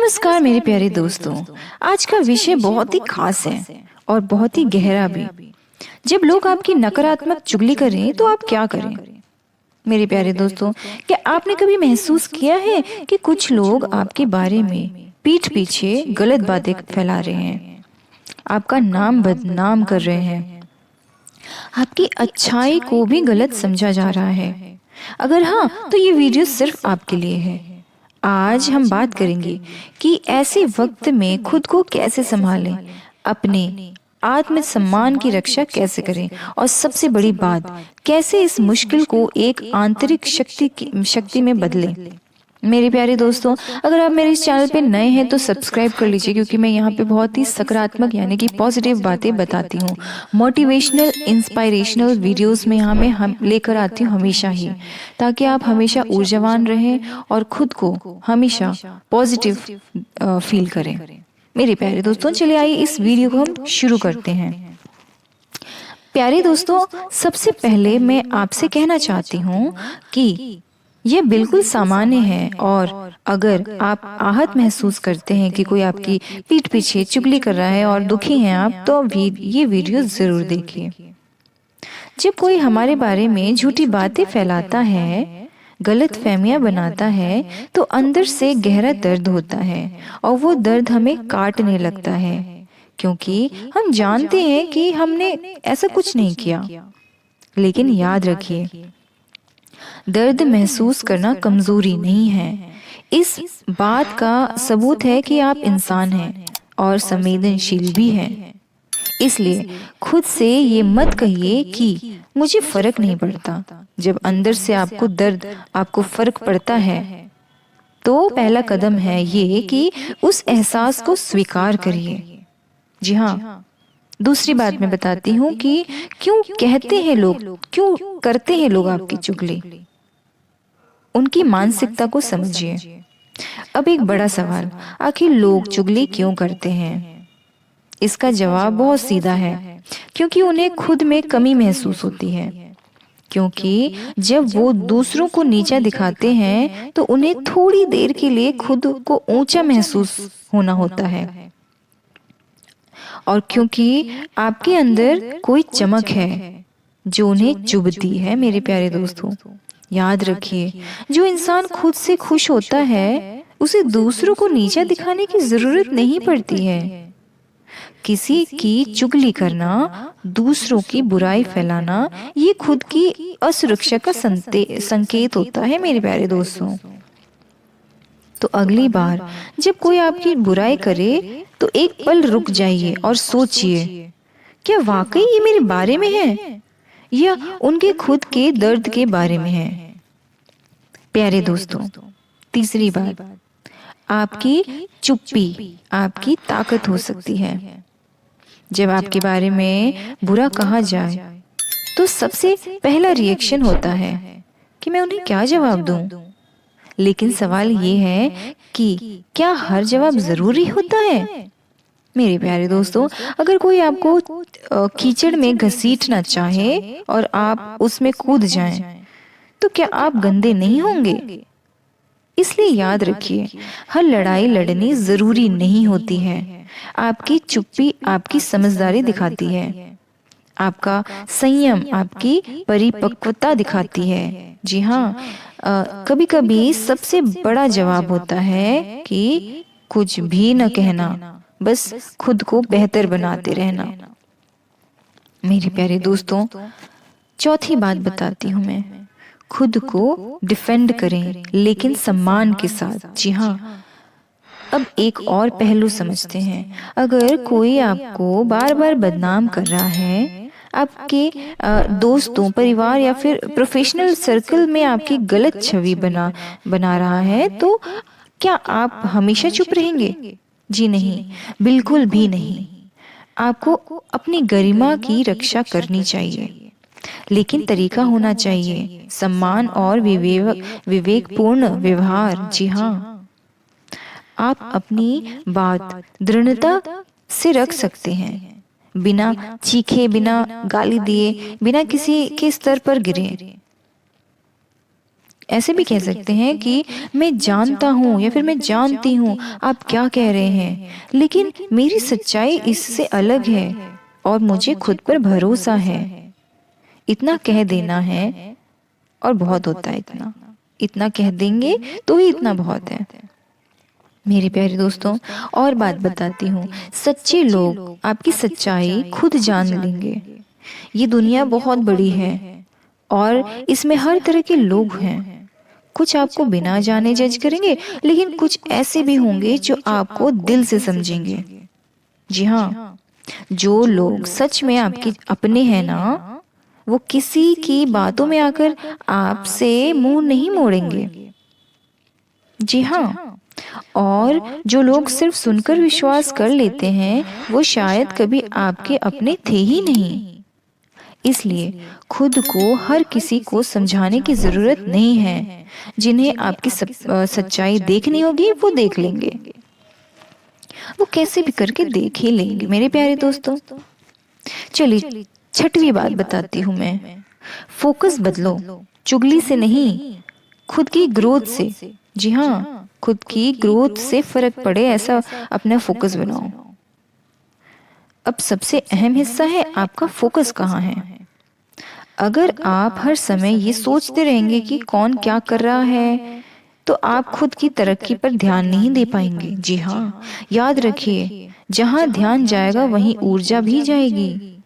नमस्कार मेरे प्यारे दोस्तों। आज का विषय बहुत ही खास है और बहुत ही गहरा भी। जब लोग आपकी नकारात्मक चुगली करें तो आप क्या करें? मेरे प्यारे दोस्तों, क्या आपने कभी महसूस किया है कि कुछ लोग आपके बारे में पीठ पीछे गलत बातें फैला रहे हैं, आपका नाम बदनाम कर रहे हैं, आपकी अच्छाई को भी गलत समझा जा रहा है? अगर हाँ, तो ये वीडियो सिर्फ आपके लिए है। आज हम बात करेंगे कि ऐसे वक्त में खुद को कैसे संभालें, अपने आत्मसम्मान की रक्षा कैसे करें और सबसे बड़ी बात, कैसे इस मुश्किल को एक आंतरिक शक्ति में बदलें। मेरे प्यारे दोस्तों, अगर आप मेरे इस चैनल पे नए हैं तो सब्सक्राइब कर लीजिए, क्योंकि मैं यहाँ पे बहुत ही सकारात्मक यानी कि पॉजिटिव बातें बताती हूँ। मोटिवेशनल इंस्पायरेशनल वीडियोस में यहाँ मैं हम लेकर आती हूँ हमेशा ही, ताकि आप हमेशा ऊर्जावान रहें और खुद को हमेशा पॉजिटिव फील करें। मेरे प्यारे दोस्तों, चलिए आइए इस वीडियो को हम शुरू करते हैं। प्यारे दोस्तों, सबसे पहले मैं आपसे कहना चाहती हूँ कि यह बिल्कुल सामान्य है, और अगर आप आहत महसूस करते हैं कि कोई आपकी पीठ पीछे चुगली कर रहा है और दुखी हैं आप, तो भी ये वीडियो जरूर देखिए। जब कोई हमारे बारे में झूठी बातें फैलाता है, गलत फहमियां बनाता है, तो अंदर से गहरा दर्द होता है और वो दर्द हमें काटने लगता है, क्योंकि हम जानते हैं कि हमने ऐसा कुछ नहीं किया। लेकिन याद रखिए, दर्द महसूस करना कमजोरी नहीं है। इस बात का सबूत है कि आप इंसान हैं और संवेदनशील भी हैं। इसलिए खुद से ये मत कहिए कि मुझे फर्क नहीं पड़ता। जब अंदर से आपको फर्क पड़ता है, तो पहला कदम है ये कि उस एहसास को स्वीकार करिए। जी हाँ, दूसरी बात मैं बताती हूँ कि क्यों करते हैं लोग आपकी चुगली। उनकी मानसिकता को समझिए। अब एक बड़ा सवाल, आखिर लोग चुगली क्यों करते हैं? इसका जवाब बहुत सीधा है, क्योंकि उन्हें खुद में कमी महसूस होती है। क्योंकि जब वो दूसरों को नीचा दिखाते हैं, तो उन्हें थोड़ी देर के लिए खुद को ऊंचा महसूस होना होता है। और क्योंकि आपके अंदर कोई चमक है जो उन्हें चुभती है। मेरे प्यारे दोस्तों, याद रखिए, जो इंसान खुद से खुश होता है, उसे दूसरों को नीचा दिखाने की जरूरत नहीं पड़ती है। किसी की चुगली करना, दूसरों की बुराई फैलाना, ये खुद की असुरक्षा का संकेत होता है। मेरे प्यारे दोस्तों, तो अगली बार जब कोई आपकी बुराई करे, तो एक पल रुक जाइए और सोचिए, क्या वाकई ये मेरे बारे में है या उनके खुद के दर्द के बारे में है? प्यारे दोस्तों, तीसरी बात, आपकी चुप्पी आपकी ताकत हो सकती है। जब आपके बारे में बुरा कहा जाए, तो सबसे पहला रिएक्शन होता है कि मैं उन्हें क्या जवाब दूं। लेकिन सवाल ये है कि क्या हर जवाब जरूरी होता है? मेरे प्यारे दोस्तों, अगर कोई आपको कीचड़ में घसीटना चाहे और आप उसमें कूद जाएं, तो क्या आप गंदे नहीं होंगे? इसलिए याद रखिए, हर लड़ाई लड़नी जरूरी नहीं होती है। आपकी चुप्पी आपकी समझदारी दिखाती है, आपका संयम आपकी परिपक्वता दिखाती है। जी हाँ, कभी कभी सबसे बड़ा जवाब होता है कि कुछ भी न कहना, बस खुद को बेहतर बनाते रहना। मेरे प्यारे दोस्तों, चौथी बात बताती हूँ मैं, खुद को डिफेंड करें, लेकिन सम्मान के साथ। जी हाँ, अब एक और पहलू समझते हैं। अगर कोई आपको बार बार बदनाम कर रहा है, आपके दोस्तों, परिवार या फिर प्रोफेशनल सर्कल में आपकी गलत छवि बना रहा है, तो क्या आप हमेशा चुप रहेंगे? जी नहीं, बिल्कुल भी नहीं। आपको अपनी गरिमा की रक्षा करनी चाहिए, लेकिन तरीका होना चाहिए सम्मान और विवेकपूर्ण व्यवहार। जी हाँ, आप अपनी बात दृढ़ता से रख सकते हैं, बिना चीखे, बिना गाली दिए, बिना किसी के स्तर पर गिरे। ऐसे भी कह सकते हैं कि मैं जानता हूँ या फिर मैं जानती हूँ आप क्या कह रहे हैं, लेकिन मेरी सच्चाई इससे अलग है और मुझे खुद पर भरोसा है। इतना कह देना है और बहुत होता है। इतना इतना कह देंगे तो ही इतना बहुत है। मेरे प्यारे दोस्तों, और बात बताती हूँ, सच्चे लोग आपकी सच्चाई खुद जान लेंगे। ये दुनिया बहुत बड़ी है और इसमें हर तरह के लोग हैं। कुछ आपको बिना जाने जज करेंगे, लेकिन कुछ ऐसे भी होंगे जो आपको दिल से समझेंगे। जी हाँ, जो लोग सच में आपके अपने हैं ना, वो किसी की बातों में आकर आपसे मुंह नहीं मोड़ेंगे। जी हाँ, और जो लोग सिर्फ सुनकर विश्वास कर लेते हैं, वो शायद कभी आपके अपने थे ही नहीं। इसलिए खुद को हर किसी को समझाने की जरूरत नहीं है। जिन्हें आपकी सच्चाई देखनी होगी वो देख लेंगे, वो कैसे भी करके देख ही लेंगे। मेरे प्यारे दोस्तों, चलिए छठवीं बात बताती हूँ मैं। फोकस बदलो, चुगली से नहीं, खुद की ग्रोथ से। जी हाँ, खुद की ग्रोथ से फर्क पड़े ऐसा अपना फोकस बनाओ। अब सबसे अहम हिस्सा है आपका फोकस कहाँ है। अगर आप हर समय ये सोचते रहेंगे कि कौन क्या कर रहा है, तो आप खुद की तरक्की पर ध्यान नहीं दे पाएंगे। जी हाँ, याद रखिए, जहाँ ध्यान जाएगा वहीं ऊर्जा भी जाएगी।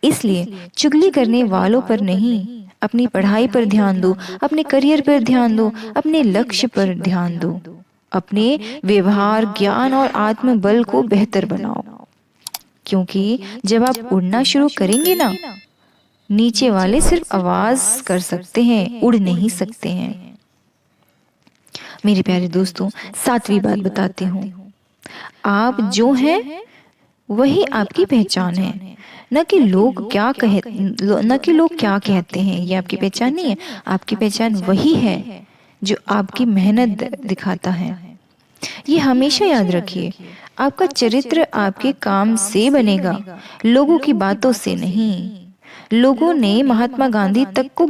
इसलिए चुगली करने वालों पर नहीं, अपनी पढ़ाई पर ध्यान दो, अपने करियर पर ध्यान दो, अपने लक्ष्य पर ध्यान दो, अपने व्यवहार, ज्ञान और आत्मबल को बेहतर बनाओ। क्योंकि जब आप उड़ना शुरू करेंगे ना, नीचे वाले सिर्फ आवाज कर सकते हैं, उड़ नहीं सकते हैं। मेरे प्यारे दोस्तों, सातवीं बात बताती हूँ। आप जो हैं वही आपकी पहचान है, न कि लोग क्या कहते हैं। ये आपकी पहचान नहीं है। आपकी पहचान वही है जो आपकी मेहनत दिखाता है। ये हमेशा याद रखिए, आपका चरित्र आपके काम से बनेगा, लोगों की बातों से नहीं। लोगों ने महात्मा गांधी तक को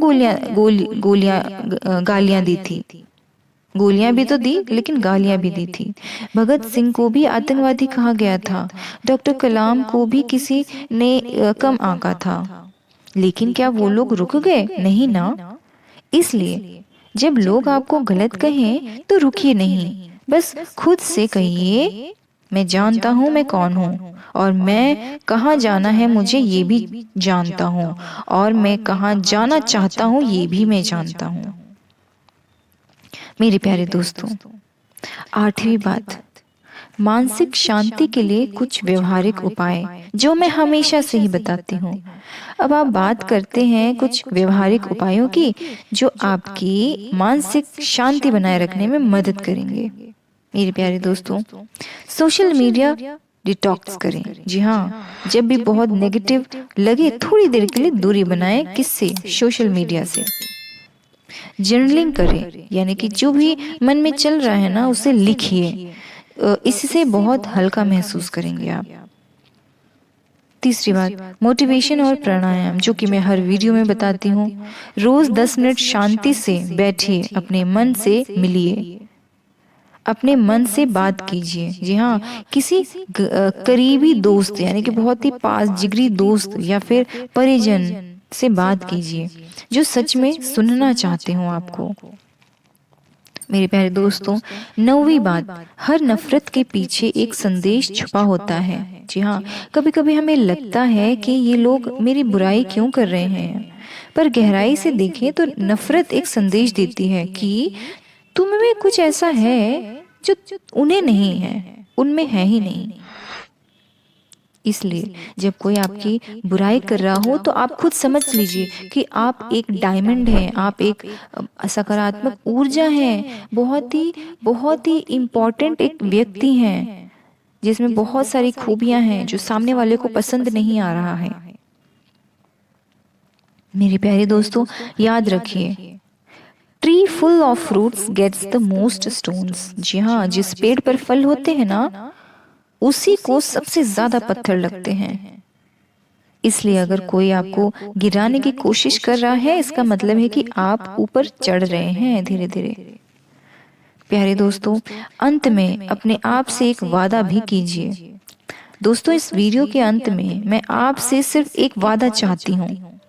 गालियां दी थी। गोलियां भी तो दी, लेकिन गालियां भी दी थी। भगत सिंह को भी आतंकवादी कहा गया था। डॉक्टर कलाम को भी किसी ने कम आंका था। लेकिन क्या वो लोग रुक गए? नहीं ना। इसलिए जब लोग आपको गलत कहें तो रुकिए नहीं, बस खुद से कहिए, मैं जानता हूँ मैं कौन हूँ और मैं कहाँ जाना है मुझे ये भी जानता हूँ, और मैं कहाँ जाना चाहता हूँ ये भी मैं जानता हूँ। मेरे प्यारे दोस्तों, आठवीं बात, मानसिक शांति के लिए कुछ व्यवहारिक उपाय जो मैं हमेशा से ही बताती हूँ। अब आप बात करते हैं कुछ व्यवहारिक उपायों की जो आपकी मानसिक शांति बनाए रखने में मदद करेंगे। मेरे प्यारे दोस्तों, सोशल मीडिया डिटॉक्स करें। जी हाँ, जब भी बहुत नेगेटिव लगे थोड़ी देर के लिए दूरी बनाएं। किससे? सोशल मीडिया से। जर्नलिंग करें, यानी कि जो भी मन में चल रहा है ना उसे लिखिए। इससे बहुत हल्का महसूस करेंगे आप। तीसरी बात, मोटिवेशन और प्राणायाम, जो कि मैं हर वीडियो में बताती हूँ। रोज 10 मिनट शांति से बैठिए, अपने मन से मिलिए, अपने मन से बात कीजिए। जी हाँ, किसी करीबी दोस्त यानी कि बहुत ही पास जिगरी दोस्त या फिर परिजन से बात कीजिए जो सच में सुनना चाहते हो आपको। मेरे प्यारे दोस्तों, 9वीं बात, हर नफरत के पीछे एक संदेश छुपा होता है। जी हाँ, कभी कभी हमें लगता है कि ये लोग मेरी बुराई क्यों कर रहे हैं, पर गहराई से देखें तो नफरत एक संदेश देती है कि तुम में कुछ ऐसा है जो उन्हें नहीं है, उनमें है ही नहीं। इसलिए जब कोई आपकी बुराई कर रहा हो तो आप खुद समझ लीजिए कि आप एक डायमंड हैं, आप एक सकारात्मक ऊर्जा हैं, बहुत ही इम्पोर्टेंट एक व्यक्ति हैं जिसमें बहुत सारी खूबियां हैं जो सामने वाले को पसंद नहीं आ रहा है। मेरे प्यारे दोस्तों, याद रखिए, tree full of fruits gets the most stones. जी हाँ, जिस पेड़ पर फल होते हैं ना उसी को सबसे ज्यादा पत्थर लगते हैं। इसलिए अगर कोई आपको गिराने की कोशिश कर रहा है, इसका मतलब है कि आप ऊपर चढ़ रहे हैं धीरे धीरे। प्यारे दोस्तों, अंत में अपने आप से एक वादा भी कीजिए। दोस्तों, इस वीडियो के अंत में मैं आपसे सिर्फ एक वादा चाहती हूँ।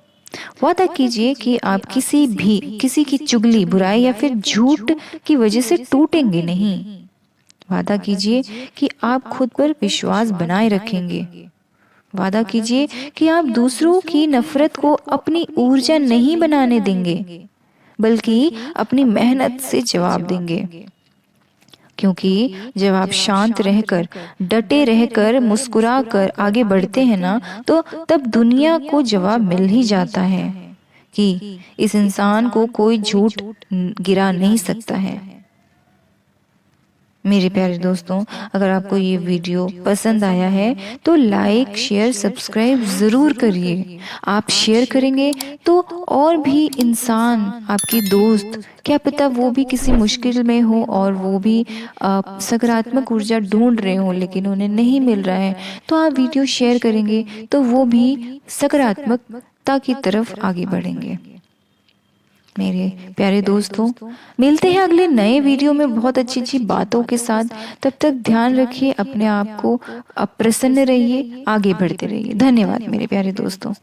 वादा कीजिए कि आप किसी की चुगली, बुराई या फिर झूठ की वजह से टूटेंगे नहीं। वादा कीजिए कि आप खुद पर विश्वास बनाए रखेंगे। वादा कीजिए कि आप दूसरों की नफरत को अपनी ऊर्जा नहीं बनाने देंगे, बल्कि अपनी मेहनत से जवाब देंगे। क्योंकि जब आप शांत रहकर, डटे रहकर, मुस्कुरा कर आगे बढ़ते हैं ना, तो तब दुनिया को जवाब मिल ही जाता है कि इस इंसान को कोई झूठ गिरा नहीं सकता है। मेरे प्यारे दोस्तों, अगर आपको ये वीडियो पसंद आया है तो लाइक, शेयर, सब्सक्राइब ज़रूर करिए। आप शेयर करेंगे तो और भी इंसान, आपके दोस्त, क्या पता वो भी किसी मुश्किल में हो और वो भी सकारात्मक ऊर्जा ढूंढ रहे हो लेकिन उन्हें नहीं मिल रहा है, तो आप वीडियो शेयर करेंगे तो वो भी सकारात्मकता की तरफ आगे बढ़ेंगे। मेरे प्यारे दोस्तों, मिलते हैं अगले नए वीडियो में बहुत अच्छी अच्छी बातों के साथ। तब तक ध्यान रखिए अपने आप को, प्रसन्न रहिए, आगे बढ़ते रहिए। धन्यवाद मेरे प्यारे दोस्तों।